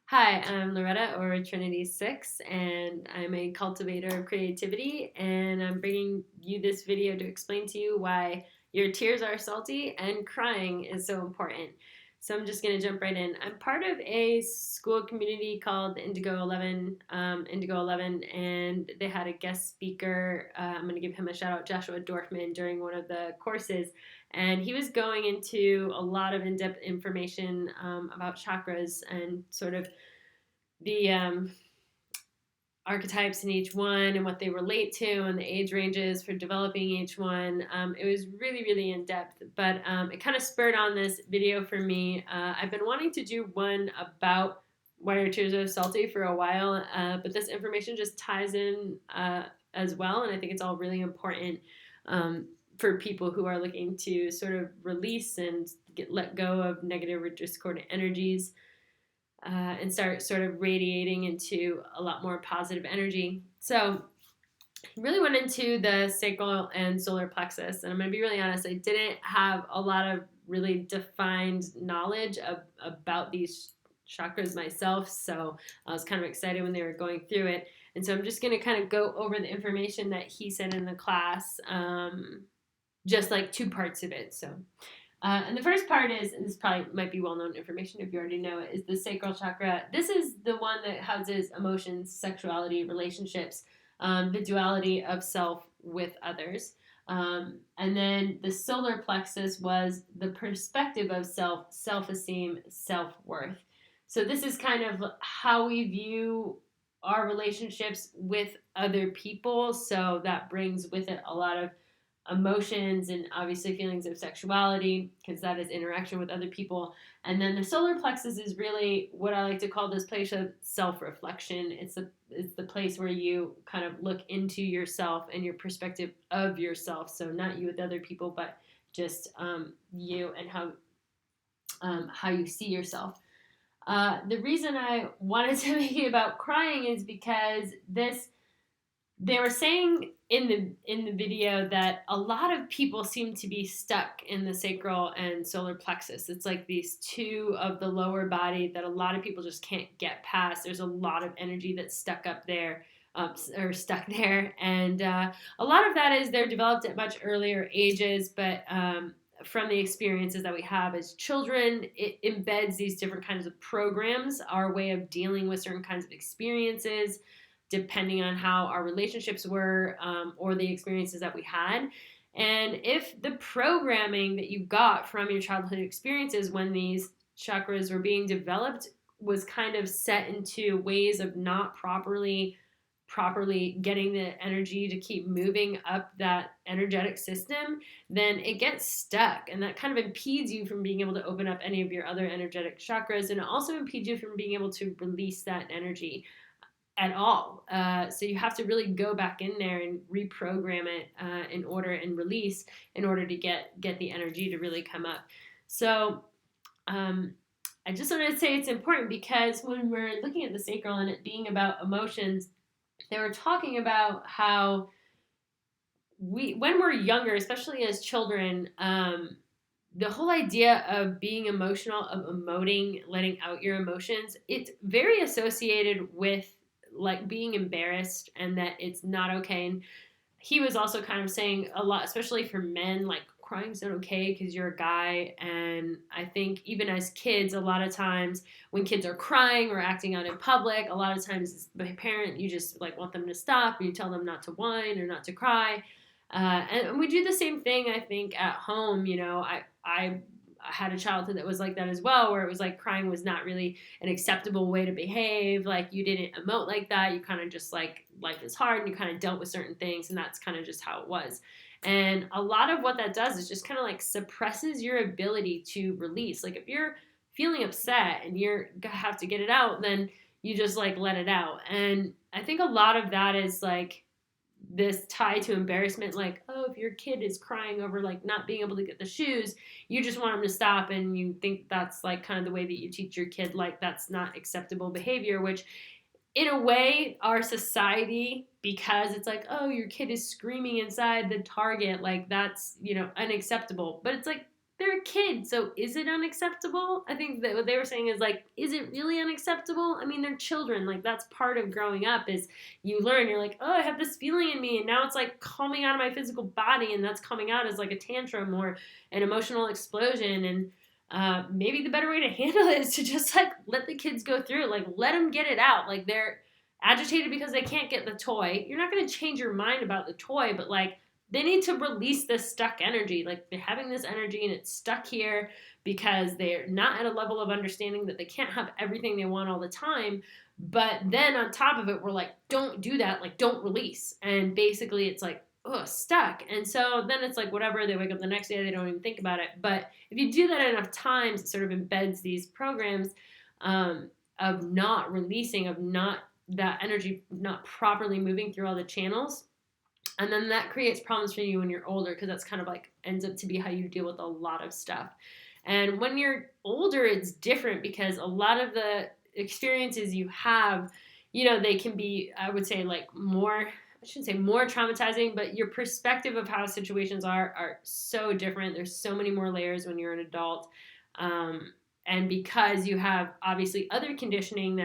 Hi, I'm Loretta, or Trinity 6, and I'm a cultivator of creativity, and I'm bringing you this video to explain to you why your tears are salty and crying is so important. So I'm just going to jump right in. I'm part of a school community called Indigo 11, and they had a guest speaker. I'm going to give him a shout out, Joshua Dorfman, during one of the courses, and he was going into a lot of in-depth information about chakras and sort of the archetypes in each one and what they relate to and the age ranges for developing each one. It was really, really in depth, but it kind of spurred on this video for me. I've been wanting to do one about why your tears are salty for a while, but this information just ties in as well, and I think it's all really important for people who are looking to sort of release and let go of negative or discordant energies and start sort of radiating into a lot more positive energy. So, really went into the sacral and solar plexus, and I'm going to be really honest, I didn't have a lot of really defined knowledge about these chakras myself, so I was kind of excited when they were going through it. And so I'm just going to kind of go over the information that he said in the class, just like two parts of it. So and the first part is, and this probably might be well-known information if you already know it, is the sacral chakra. This is the one that houses emotions, sexuality, relationships, the duality of self with others. And then the solar plexus was the perspective of self, self-esteem, self-worth. So this is kind of how we view our relationships with other people. So that brings with it a lot of emotions and obviously feelings of sexuality because that is interaction with other people. And then the solar plexus is really what I like to call this place of self-reflection. It's the place where you kind of look into yourself and your perspective of yourself. So not you with other people, but just you and how you see yourself. The reason I wanted to make it about crying is because they were saying in the video that a lot of people seem to be stuck in the sacral and solar plexus. It's like these two of the lower body that a lot of people just can't get past. There's a lot of energy that's stuck up there. Or stuck there, and a lot of that is they're developed at much earlier ages, but from the experiences that we have as children, it embeds these different kinds of programs, our way of dealing with certain kinds of experiences, depending on how our relationships were or the experiences that we had. And if the programming that you got from your childhood experiences when these chakras were being developed was kind of set into ways of not properly getting the energy to keep moving up that energetic system, then it gets stuck. And that kind of impedes you from being able to open up any of your other energetic chakras. And it also impedes you from being able to release that energy at all. So you have to really go back in there and reprogram it and release in order to get the energy to really come up. So I just wanted to say it's important because when we're looking at the sacral and it being about emotions, they were talking about how when we're younger, especially as children, the whole idea of being emotional, of emoting, letting out your emotions, it's very associated with like being embarrassed and that it's not okay. And he was also kind of saying a lot, especially for men, like crying's not okay because you're a guy. And I think even as kids, a lot of times when kids are crying or acting out in public, a lot of times as a parent, you just like want them to stop, or you tell them not to whine or not to cry. And we do the same thing, I think, at home. You know, I had a childhood that was like that as well, where it was like crying was not really an acceptable way to behave. Like you didn't emote like that. You kind of just like life is hard and you kind of dealt with certain things, and that's kind of just how it was. And a lot of what that does is just kind of like suppresses your ability to release. Like if you're feeling upset and you're gonna have to get it out, then you just like let it out. And I think a lot of that is like this tie to embarrassment, like, oh, if your kid is crying over like not being able to get the shoes, you just want them to stop, and you think that's like kind of the way that you teach your kid, like that's not acceptable behavior, which in a way our society, because it's like, oh, your kid is screaming inside the Target, like that's, you know, unacceptable. But it's like they're a kid, so is it unacceptable? I think that what they were saying is like, is it really unacceptable? I mean, they're children. Like, that's part of growing up is you learn, you're like, oh, I have this feeling in me, and now it's like coming out of my physical body, and that's coming out as like a tantrum or an emotional explosion. And maybe the better way to handle it is to just like let the kids go through it. Like, let them get it out. Like, they're agitated because they can't get the toy. You're not going to change your mind about the toy, but like, they need to release this stuck energy. Like, they're having this energy and it's stuck here because they're not at a level of understanding that they can't have everything they want all the time. But then on top of it, we're like, don't do that. Like, don't release. And basically it's like, oh, stuck. And so then it's like, whatever, they wake up the next day, they don't even think about it. But if you do that enough times, it sort of embeds these programs of not releasing, of not that energy not properly moving through all the channels. And then that creates problems for you when you're older, because that's kind of like ends up to be how you deal with a lot of stuff. And when you're older, it's different because a lot of the experiences you have, you know, they can be, I would say, like more, I shouldn't say more traumatizing, but your perspective of how situations are so different. There's so many more layers when you're an adult. And because you have obviously other conditioning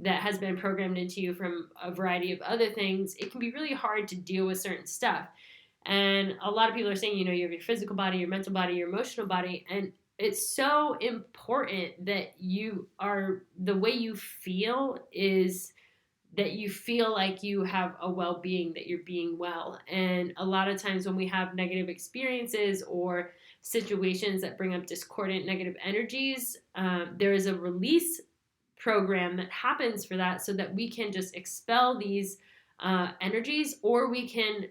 that has been programmed into you from a variety of other things, it can be really hard to deal with certain stuff. And a lot of people are saying, you know, you have your physical body, your mental body, your emotional body, and it's so important that the way you feel is that you feel like you have a well-being, that you're being well. And a lot of times when we have negative experiences or situations that bring up discordant negative energies, there is a release program that happens for that so that we can just expel these energies, or we can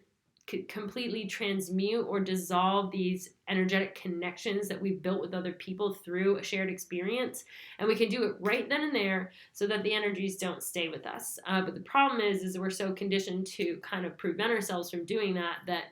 completely transmute or dissolve these energetic connections that we've built with other people through a shared experience. And we can do it right then and there so that the energies don't stay with us. But the problem is we're so conditioned to kind of prevent ourselves from doing that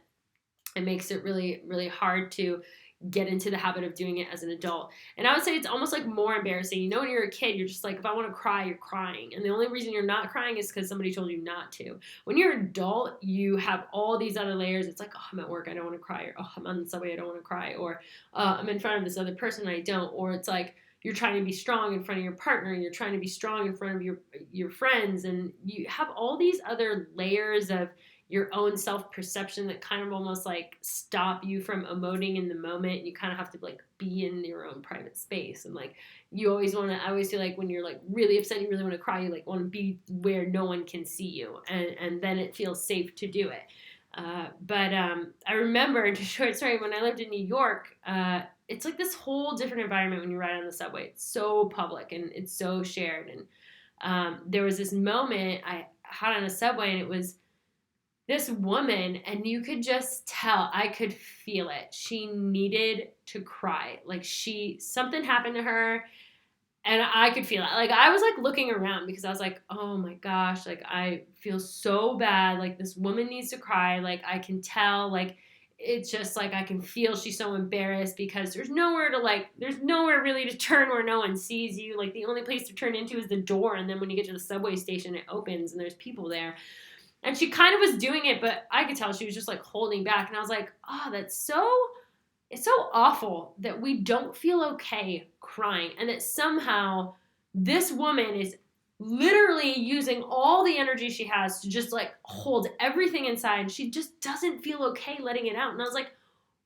it makes it really, really hard to get into the habit of doing it as an adult. And I would say it's almost like more embarrassing. You know, when you're a kid, you're just like, if I want to cry, you're crying. And the only reason you're not crying is because somebody told you not to. When you're an adult, you have all these other layers. It's like, oh, I'm at work, I don't want to cry. Or, oh, I'm on the subway, I don't want to cry. Or I'm in front of this other person, I don't. Or it's like, you're trying to be strong in front of your partner, and you're trying to be strong in front of your friends. And you have all these other layers of your own self-perception that kind of almost like stop you from emoting in the moment. You kind of have to like be in your own private space. And like, you always want to, I always feel like when you're like really upset, you really want to cry, you like want to be where no one can see you. And then it feels safe to do it. But I remember, to short story, when I lived in New York, it's like this whole different environment when you ride on the subway. It's so public and it's so shared. And there was this moment I had on a subway, and it was this woman, and you could just tell, I could feel it. She needed to cry. Like, something happened to her, and I could feel it. Like, I was like looking around because I was like, oh my gosh, like I feel so bad. Like, this woman needs to cry. Like, I can tell, like, it's just like I can feel she's so embarrassed because there's nowhere really to turn where no one sees you. Like, the only place to turn into is the door, and then when you get to the subway station, it opens and there's people there. And she kind of was doing it, but I could tell she was just like holding back. And I was like, oh, it's so awful that we don't feel okay crying. And that somehow this woman is literally using all the energy she has to just like hold everything inside. And she just doesn't feel okay letting it out. And I was like,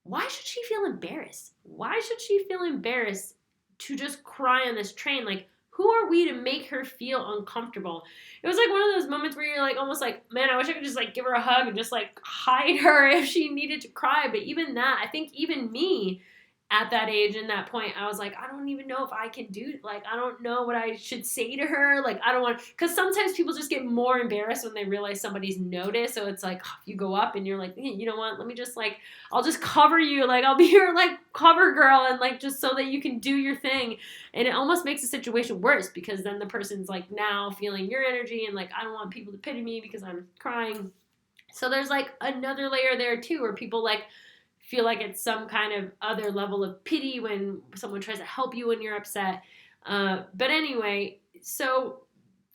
why should she feel embarrassed? Why should she feel embarrassed to just cry on this train? Like, who are we to make her feel uncomfortable? It was like one of those moments where you're like, almost like, man, I wish I could just like give her a hug and just like hide her if she needed to cry. But even that, I think even me at that age and that point, I was like, I don't even know if I can do it. Like, I don't know what I should say to her. Like, I don't want, because sometimes people just get more embarrassed when they realize somebody's noticed. So it's like, you go up and you're like, hey, you know what? Let me just like, I'll just cover you. Like, I'll be your like cover girl, and like just so that you can do your thing. And it almost makes the situation worse because then the person's like now feeling your energy and like, I don't want people to pity me because I'm crying. So there's like another layer there too, where people like feel like it's some kind of other level of pity when someone tries to help you when you're upset. But anyway, so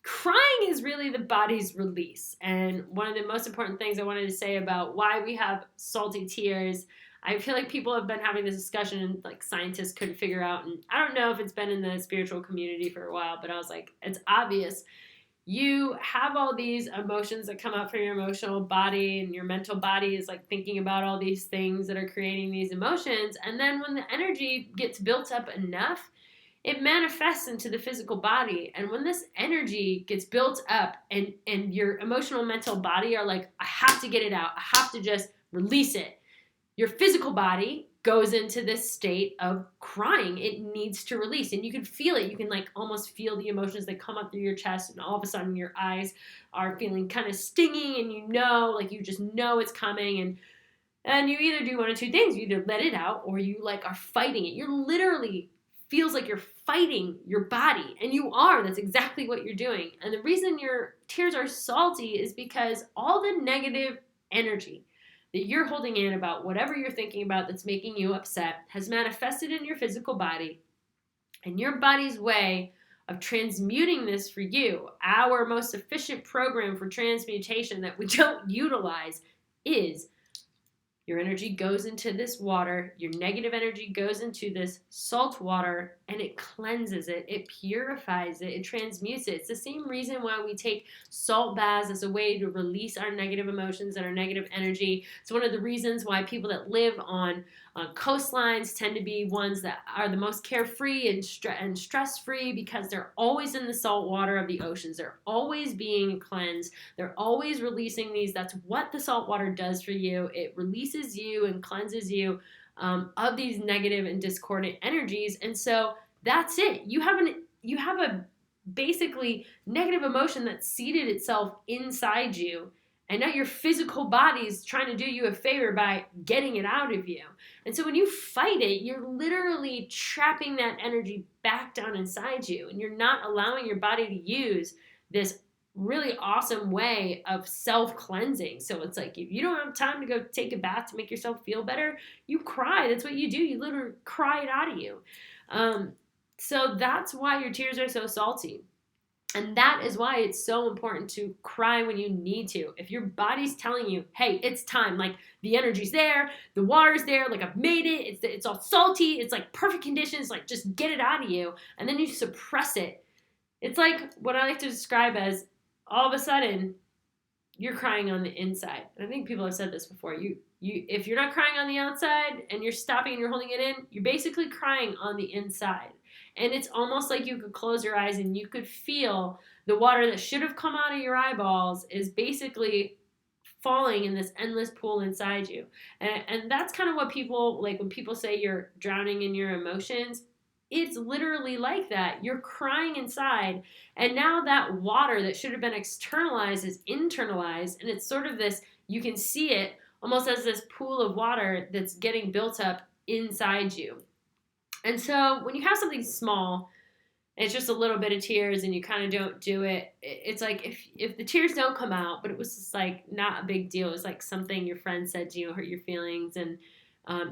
crying is really the body's release. And one of the most important things I wanted to say about why we have salty tears, I feel like people have been having this discussion and like scientists couldn't figure out, and I don't know if it's been in the spiritual community for a while, but I was like, it's obvious. You have all these emotions that come up from your emotional body, and your mental body is like thinking about all these things that are creating these emotions. And then when the energy gets built up enough, it manifests into the physical body. And when this energy gets built up and your emotional mental body are like, I have to get it out, I have to just release it, your physical body goes into this state of crying. It needs to release, and you can feel it. You can like almost feel the emotions that come up through your chest, and all of a sudden your eyes are feeling kind of stinging, and you just know it's coming. And you either do one of two things. You either let it out, or you like are fighting it. You're literally feels like you're fighting your body, and you are. That's exactly what you're doing. And the reason your tears are salty is because all the negative energy that you're holding in about whatever you're thinking about that's making you upset has manifested in your physical body, and your body's way of transmuting this for you, our most efficient program for transmutation that we don't utilize, is your energy goes into this water, your negative energy goes into this salt water, and it cleanses it, it purifies it, it transmutes it. It's the same reason why we take salt baths as a way to release our negative emotions and our negative energy. It's one of the reasons why people that live on coastlines tend to be ones that are the most carefree and stress-free, because they're always in the salt water of the oceans. They're always being cleansed. They're always releasing these. That's what the salt water does for you. It releases you and cleanses you of these negative and discordant energies. And so that's it. You have a basically negative emotion that seated itself inside you, and now your physical body's trying to do you a favor by getting it out of you. And so when you fight it, you're literally trapping that energy back down inside you, and you're not allowing your body to use this really awesome way of self-cleansing. So it's like, if you don't have time to go take a bath to make yourself feel better, you cry. That's what you do. You literally cry it out of you. So that's why your tears are so salty. And that is why it's so important to cry when you need to. If your body's telling you, hey, it's time, like the energy's there, the water's there, like I've made it, it's all salty, it's like perfect conditions, like just get it out of you, and then you suppress it. It's like what I like to describe as, all of a sudden, you're crying on the inside. And I think people have said this before. If you're not crying on the outside and you're stopping and you're holding it in, you're basically crying on the inside. And it's almost like you could close your eyes and you could feel the water that should have come out of your eyeballs is basically falling in this endless pool inside you. And that's kind of what people, like when people say you're drowning in your emotions, it's literally like that. You're crying inside, and now that water that should have been externalized is internalized, and it's sort of this, you can see it almost as this pool of water that's getting built up inside you. And so when you have something small, and it's just a little bit of tears and you kind of don't do it, it's like if the tears don't come out, but it was just like not a big deal, it was like something your friend said to you hurt your feelings, and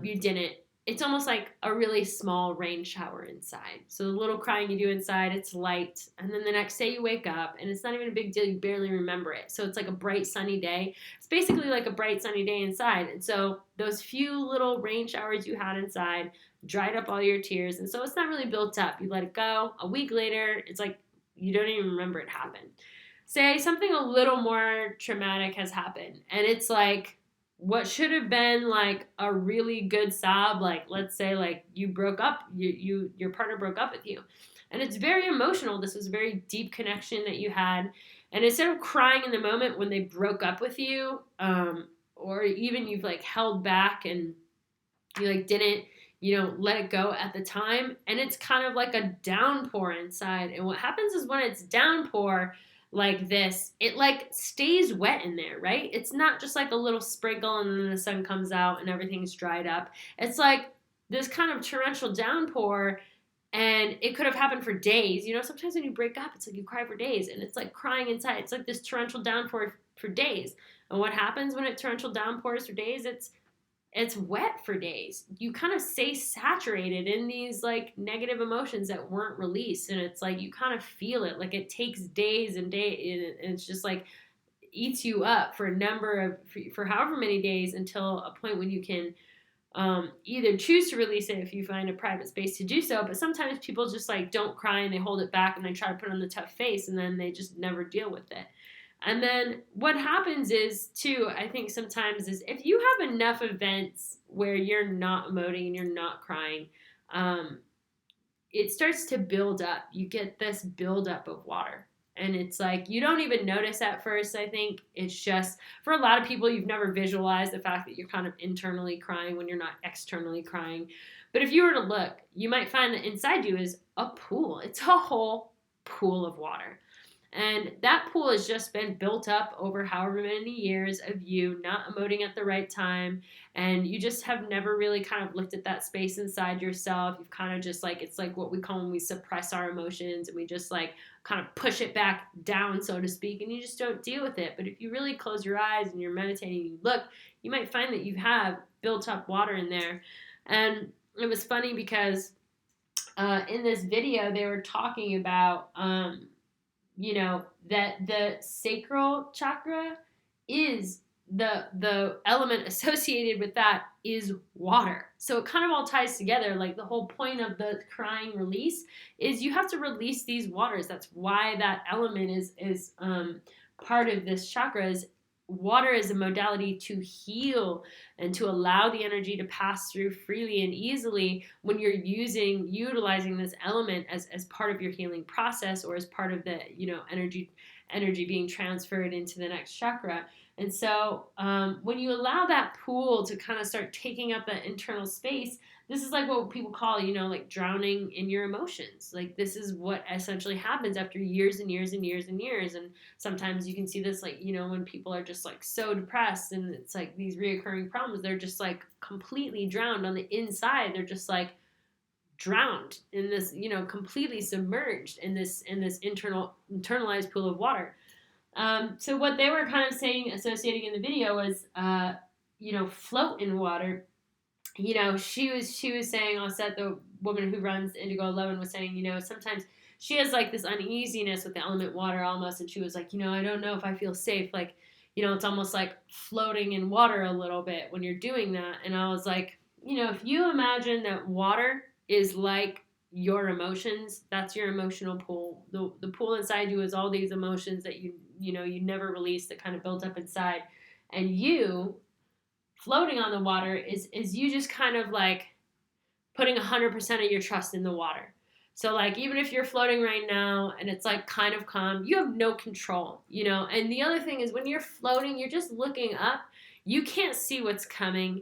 you didn't, it's almost like a really small rain shower inside. So the little crying you do inside, it's light, and then the next day you wake up and it's not even a big deal, you barely remember it. So it's like a bright sunny day. It's basically like a bright sunny day inside. And so those few little rain showers you had inside dried up all your tears, and so it's not really built up. You let it go. A week later, it's like you don't even remember it happened. Say something a little more traumatic has happened, and it's like what should have been like a really good sob, like let's say like you broke up, your partner broke up with you, and it's very emotional. This was a very deep connection that you had, and instead of crying in the moment when they broke up with you, or even you've like held back and you like didn't, let it go at the time, and it's kind of like a downpour inside. And what happens is when it's downpour like this, it like stays wet in there, right? It's not just like a little sprinkle and then the sun comes out and everything's dried up. It's like this kind of torrential downpour, and it could have happened for days. Sometimes when you break up, it's like you cry for days, and it's like crying inside. It's like this torrential downpour for days. And what happens when it torrential downpours for days? It's wet for days. You kind of stay saturated in these like negative emotions that weren't released. And it's like you kind of feel it. Like it takes days and days, and it's just like eats you up for however many days until a point when you can either choose to release it if you find a private space to do so, but sometimes people just like don't cry and they hold it back and they try to put on the tough face and then they just never deal with it. And then what happens is, too, I think sometimes is if you have enough events where you're not emoting and you're not crying, it starts to build up. You get this buildup of water. And it's like you don't even notice at first, I think. It's just, for a lot of people, you've never visualized the fact that you're kind of internally crying when you're not externally crying. But if you were to look, you might find that inside you is a pool. It's a whole pool of water. And that pool has just been built up over however many years of you not emoting at the right time. And you just have never really kind of looked at that space inside yourself. You've kind of just like, it's like what we call when we suppress our emotions and we just like kind of push it back down, so to speak, and you just don't deal with it. But if you really close your eyes and you're meditating and you look, you might find that you have built up water in there. And it was funny because in this video, they were talking about, that the sacral chakra is the element associated with that is water. So it kind of all ties together. Like the whole point of the crying release is you have to release these waters. That's why that element is part of this chakra. Is water is a modality to heal and to allow the energy to pass through freely and easily when you're utilizing this element as part of your healing process or as part of the energy being transferred into the next chakra. And so when you allow that pool to kind of start taking up that internal space, this is like what people call, like drowning in your emotions. Like this is what essentially happens after years and years and years and years. And sometimes you can see this, like, when people are just like so depressed and it's like these reoccurring problems, they're just like completely drowned on the inside. They're just like drowned in this, completely submerged in this internalized pool of water. So what they were kind of saying, associating in the video was, float in water. She was saying, Osset, the woman who runs Indigo 11, was saying, sometimes she has like this uneasiness with the element water almost. And she was like, I don't know if I feel safe. Like, it's almost like floating in water a little bit when you're doing that. And I was like, if you imagine that water is like your emotions, that's your emotional pool. The pool inside you is all these emotions that you never release that kind of built up inside. And you floating on the water is you just kind of like putting 100% of your trust in the water. So like even if you're floating right now and it's like kind of calm, you have no control, And the other thing is when you're floating, you're just looking up. You can't see what's coming,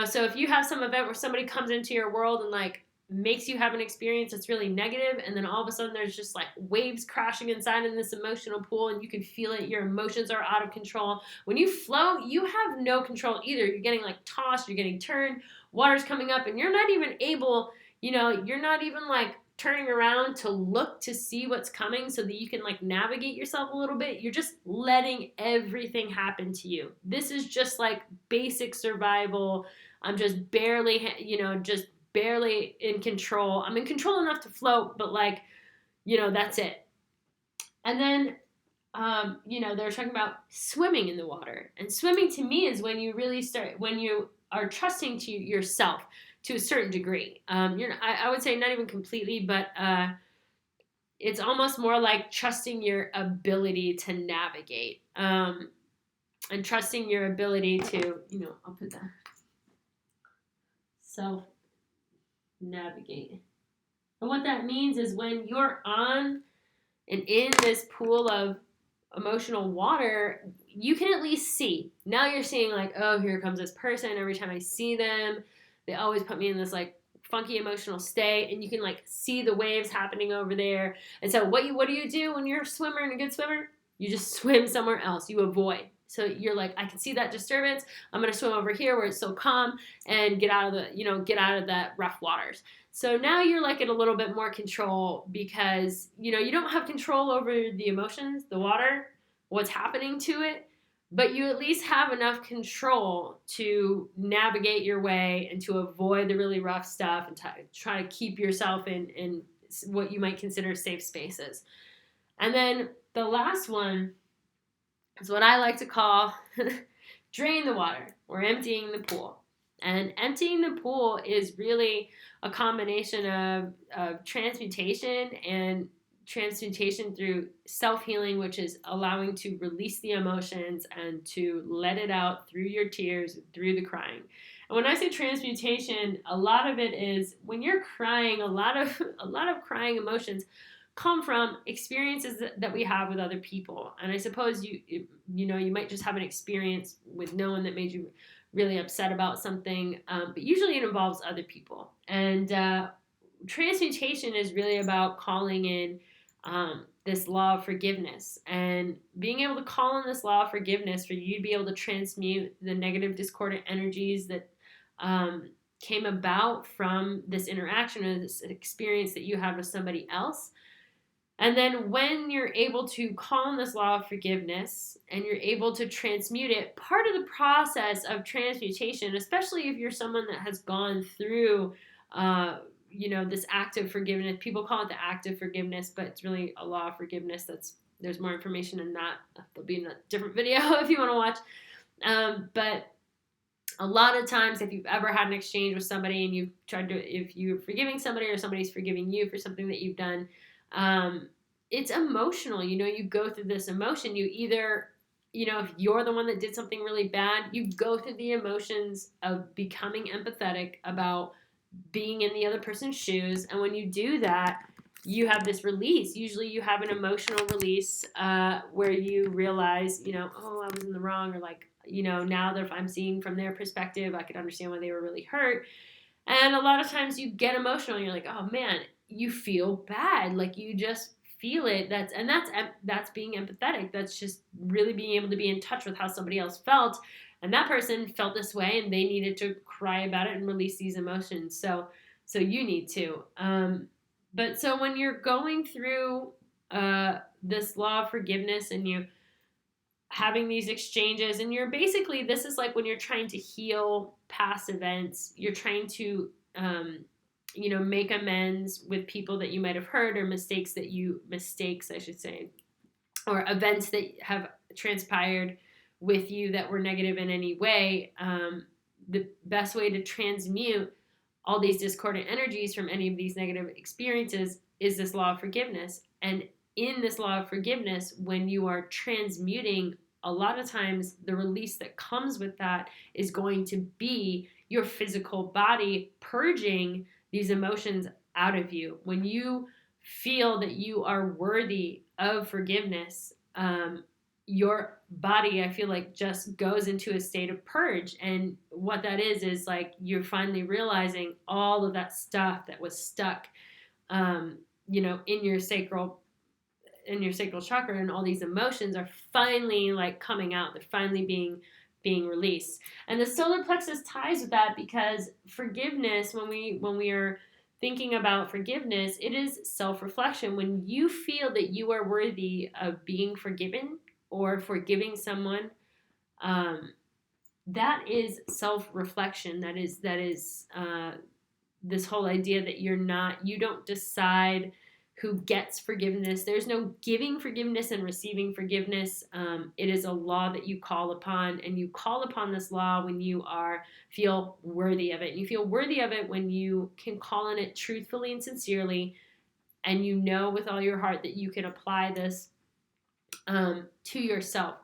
So if you have some event where somebody comes into your world and like makes you have an experience that's really negative, and then all of a sudden there's just like waves crashing inside in this emotional pool and you can feel it, your emotions are out of control. When you float, you have no control either. You're getting like tossed, you're getting turned, water's coming up, and you're not even able, you're not even like turning around to look to see what's coming so that you can like navigate yourself a little bit. You're just letting everything happen to you. This is just like basic survival. I'm just barely, barely in control. I'm in control enough to float, but like, that's it. And then, they're talking about swimming in the water. And swimming to me is when you really when you are trusting to yourself to a certain degree. I would say not even completely, but it's almost more like trusting your ability to navigate and trusting your ability to, I'll put that self navigate. And what that means is when you're on and in this pool of emotional water, you can at least see. Now you're seeing like, oh, here comes this person. Every time I see them, they always put me in this like funky emotional state, and you can like see the waves happening over there. And so what do you do when you're a swimmer and a good swimmer? You just swim somewhere else. You avoid. So you're like, I can see that disturbance. I'm going to swim over here where it's so calm and get out of that rough waters. So now you're like in a little bit more control because, you don't have control over the emotions, the water, what's happening to it, but you at least have enough control to navigate your way and to avoid the really rough stuff and try to keep yourself in what you might consider safe spaces. And then the last one is what I like to call drain the water or emptying the pool. And emptying the pool is really a combination of transmutation and transmutation through self-healing, which is allowing to release the emotions and to let it out through your tears, through the crying. And when I say transmutation, a lot of it is when you're crying, a lot of crying emotions come from experiences that we have with other people. And I suppose you might just have an experience with no one that made you really upset about something, but usually it involves other people. And transmutation is really about calling in this law of forgiveness and being able to call in this law of forgiveness for you to be able to transmute the negative discordant energies that came about from this interaction or this experience that you had with somebody else. And then when you're able to call in this law of forgiveness and you're able to transmute it, part of the process of transmutation, especially if you're someone that has gone through, this act of forgiveness, people call it the act of forgiveness, but it's really a law of forgiveness. There's more information in that. There'll be in a different video if you want to watch. But a lot of times, if you've ever had an exchange with somebody and if you're forgiving somebody or somebody's forgiving you for something that you've done, it's emotional. You go through this emotion. You either, if you're the one that did something really bad, you go through the emotions of becoming empathetic about being in the other person's shoes. And when you do that, you have this release. Usually you have an emotional release where you realize, oh, I was in the wrong, or like, now that I'm seeing from their perspective, I could understand why they were really hurt. And a lot of times you get emotional and you're like, oh man, you feel bad. Like you just feel it. That's being empathetic. That's just really being able to be in touch with how somebody else felt. And that person felt this way and they needed to cry about it and release these emotions. So you need to. But so when you're going through this law of forgiveness and you having these exchanges, and you're basically, this is like when you're trying to heal past events, you're trying to make amends with people that you might have hurt, or mistakes, I should say, or events that have transpired with you that were negative in any way. The best way to transmute all these discordant energies from any of these negative experiences is this law of forgiveness. And in this law of forgiveness, when you are transmuting, a lot of times the release that comes with that is going to be your physical body purging these emotions out of you. When you feel that you are worthy of forgiveness, your body, I feel like, just goes into a state of purge. And what that is like you're finally realizing all of that stuff that was stuck, in your sacral chakra, and all these emotions are finally like coming out. They're finally being released. And the solar plexus ties with that, because forgiveness, when we are thinking about forgiveness, it is self-reflection. When you feel that you are worthy of being forgiven or forgiving someone, that is self-reflection. That is this whole idea that you don't decide who gets forgiveness. There's no giving forgiveness and receiving forgiveness. It is a law that you call upon, and you call upon this law when you feel worthy of it. And you feel worthy of it when you can call on it truthfully and sincerely, and you know with all your heart that you can apply this to yourself.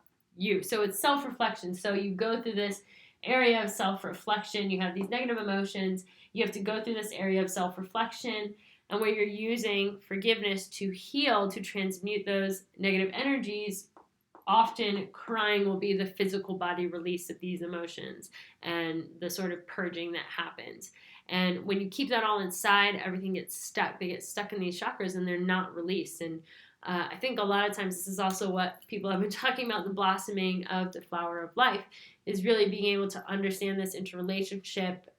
So it's self-reflection. So you go through this area of self-reflection. You have these negative emotions. You have to go through this area of self-reflection, and where you're using forgiveness to heal, to transmute those negative energies. Often crying will be the physical body release of these emotions and the sort of purging that happens. And when you keep that all inside, everything gets stuck. They get stuck in these chakras and they're not released. And I think a lot of times this is also what people have been talking about, the blossoming of the flower of life, is really being able to understand this interrelationship.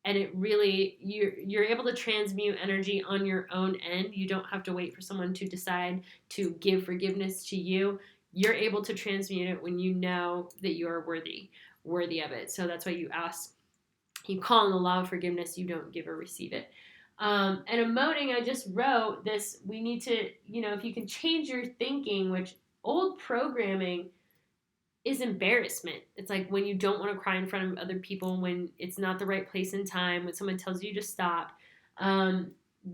And it really, you're able to transmute energy on your own end. You don't have to wait for someone to decide to give forgiveness to you. You're able to transmute it when you know that you are worthy of it. So that's why you call on the law of forgiveness. You don't give or receive it. And emoting, I just wrote this, we need to, if you can change your thinking, which old programming is embarrassment. It's like when you don't want to cry in front of other people, when it's not the right place and time, when someone tells you to stop,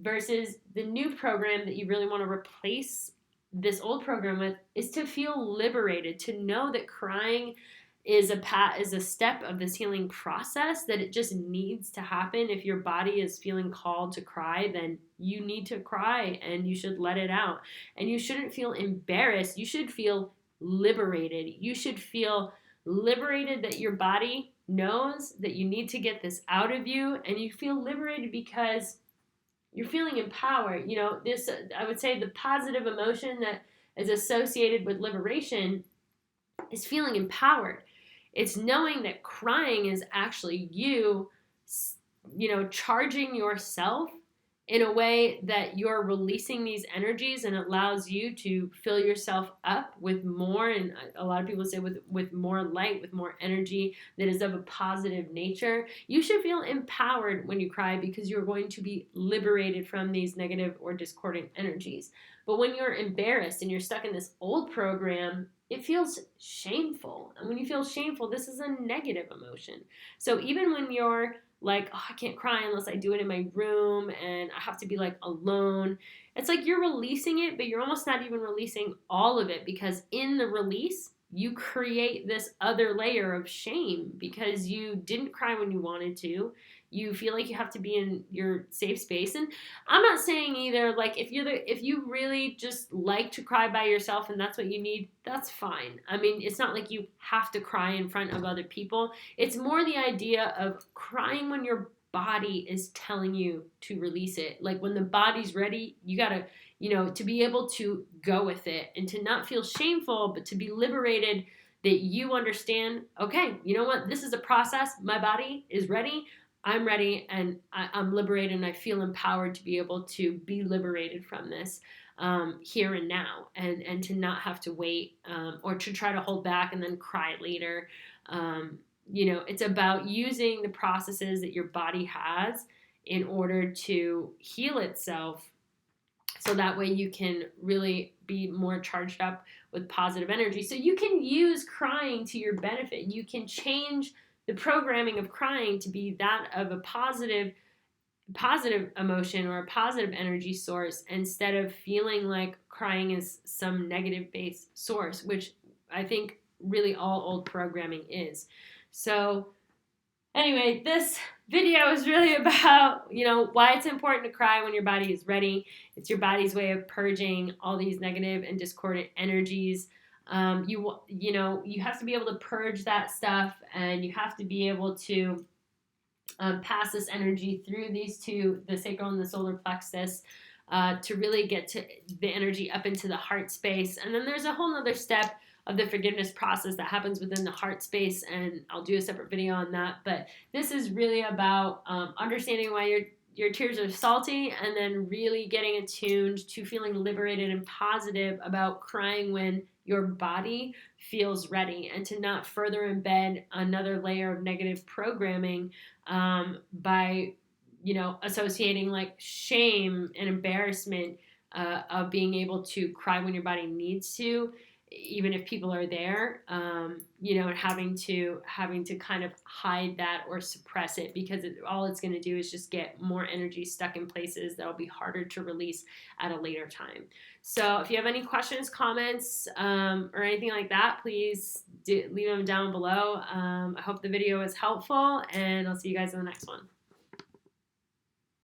versus the new program that you really want to replace this old program with is to feel liberated, to know that crying is a step of this healing process, that it just needs to happen. If your body is feeling called to cry, then you need to cry and you should let it out. And you shouldn't feel embarrassed. You should feel liberated. You should feel liberated that your body knows that you need to get this out of you, and you feel liberated because you're feeling empowered. You know, this, I would say, the positive emotion that is associated with liberation is feeling empowered. It's knowing that crying is actually you, charging yourself in a way that you're releasing these energies, and it allows you to fill yourself up with more, and a lot of people say with more light, with more energy that is of a positive nature. You should feel empowered when you cry because you're going to be liberated from these negative or discordant energies. But when you're embarrassed and you're stuck in this old program, it feels shameful. And when you feel shameful, this is a negative emotion. So even when you're like, oh, I can't cry unless I do it in my room and I have to be like alone, it's like you're releasing it, but you're almost not even releasing all of it, because in the release, you create this other layer of shame because you didn't cry when you wanted to. You feel like you have to be in your safe space. And I'm not saying either, like, if you really just like to cry by yourself and that's what you need, that's fine. I mean, it's not like you have to cry in front of other people. It's more the idea of crying when your body is telling you to release it. Like when the body's ready, you gotta, to be able to go with it and to not feel shameful, but to be liberated, that you understand, okay, you know what? This is a process. My body is ready. I'm ready, and I'm liberated, and I feel empowered to be able to be liberated from this here and now, and to not have to wait or to try to hold back and then cry later. It's about using the processes that your body has in order to heal itself, so that way you can really be more charged up with positive energy. So you can use crying to your benefit. You can change the programming of crying to be that of a positive emotion or a positive energy source, instead of feeling like crying is some negative based source, which I think really all old programming is. So anyway, this video is really about, why it's important to cry when your body is ready. It's your body's way of purging all these negative and discordant energies. You have to be able to purge that stuff, and you have to be able to pass this energy through these two, the sacral and the solar plexus, to really get to the energy up into the heart space. And then there's a whole other step of the forgiveness process that happens within the heart space, and I'll do a separate video on that. But this is really about understanding why your tears are salty, and then really getting attuned to feeling liberated and positive about crying when your body feels ready, and to not further embed another layer of negative programming by associating like shame and embarrassment of being able to cry when your body needs to, even if people are there, and having to kind of hide that or suppress it, because all it's going to do is just get more energy stuck in places that'll be harder to release at a later time. So if you have any questions, comments, or anything like that, please leave them down below. I hope the video was helpful, and I'll see you guys in the next one.